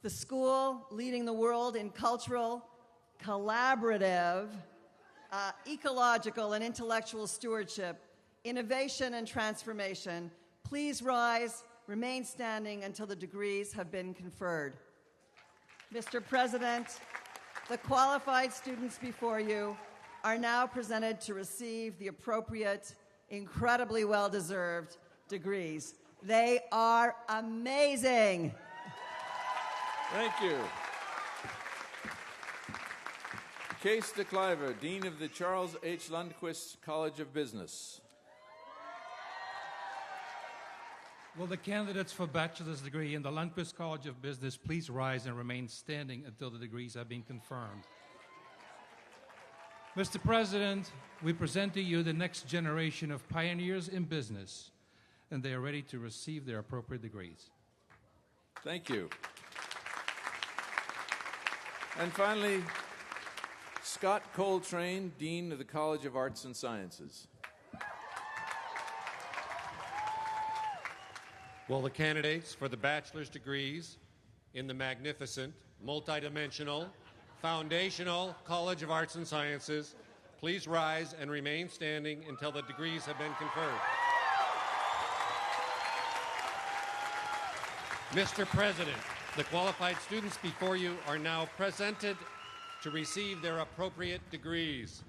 the school leading the world in cultural, collaborative, ecological and intellectual stewardship, innovation and transformation, please rise, remain standing until the degrees have been conferred. Mr. President, the qualified students before you are now presented to receive the appropriate, incredibly well-deserved degrees. They are amazing. Thank you. Case de Kleiver, Dean of the Charles H. Lundquist College of Business. Will the candidates for bachelor's degree in the Lundquist College of Business please rise and remain standing until the degrees have been confirmed? Mr. President, we present to you the next generation of pioneers in business, and they are ready to receive their appropriate degrees. Thank you. And finally, Scott Coltrane, Dean of the College of Arts and Sciences. Will the candidates for the bachelor's degrees in the magnificent, multidimensional, foundational College of Arts and Sciences please rise and remain standing until the degrees have been conferred? Mr. President, the qualified students before you are now presented to receive their appropriate degrees.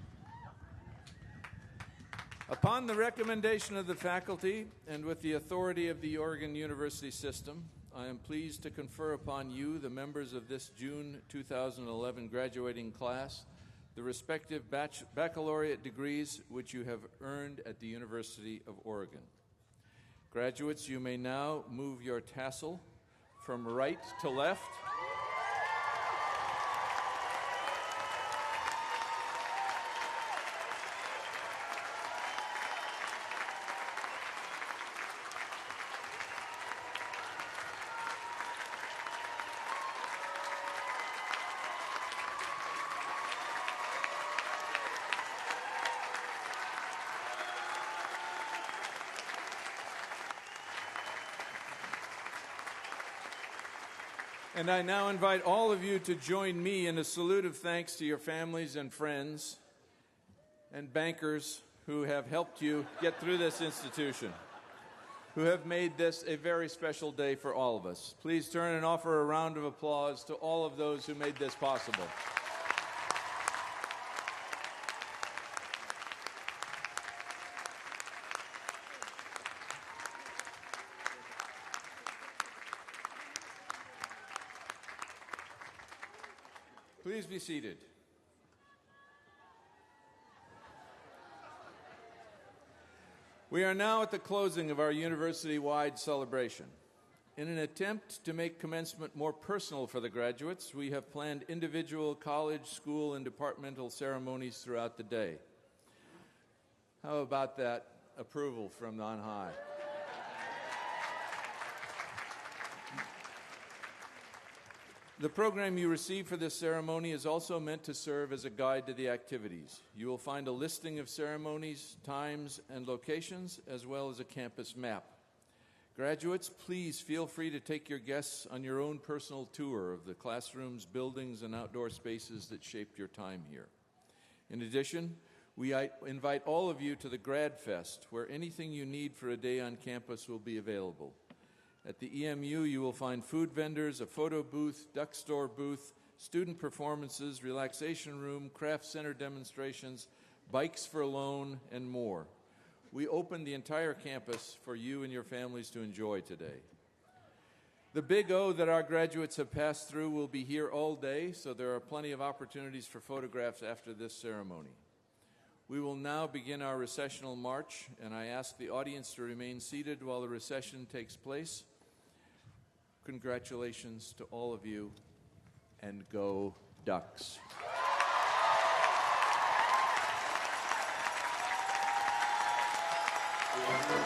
Upon the recommendation of the faculty and with the authority of the Oregon University system, I am pleased to confer upon you, the members of this June 2011 graduating class, the respective baccalaureate degrees which you have earned at the University of Oregon. Graduates, you may now move your tassel from right to left. And I now invite all of you to join me in a salute of thanks to your families and friends and bankers who have helped you get through this institution, who have made this a very special day for all of us. Please turn and offer a round of applause to all of those who made this possible. Please be seated. We are now at the closing of our university-wide celebration. In an attempt to make commencement more personal for the graduates, we have planned individual college, school, and departmental ceremonies throughout the day. How about that approval from on high? The program you receive for this ceremony is also meant to serve as a guide to the activities. You will find a listing of ceremonies, times, and locations, as well as a campus map. Graduates, please feel free to take your guests on your own personal tour of the classrooms, buildings, and outdoor spaces that shaped your time here. In addition, we invite all of you to the Grad Fest, where anything you need for a day on campus will be available. At the EMU, you will find food vendors, a photo booth, duck store booth, student performances, relaxation room, craft center demonstrations, bikes for loan, and more. We open the entire campus for you and your families to enjoy today. The Big O that our graduates have passed through will be here all day, so there are plenty of opportunities for photographs after this ceremony. We will now begin our recessional march, and I ask the audience to remain seated while the recession takes place. Congratulations to all of you, and go Ducks. Thank you.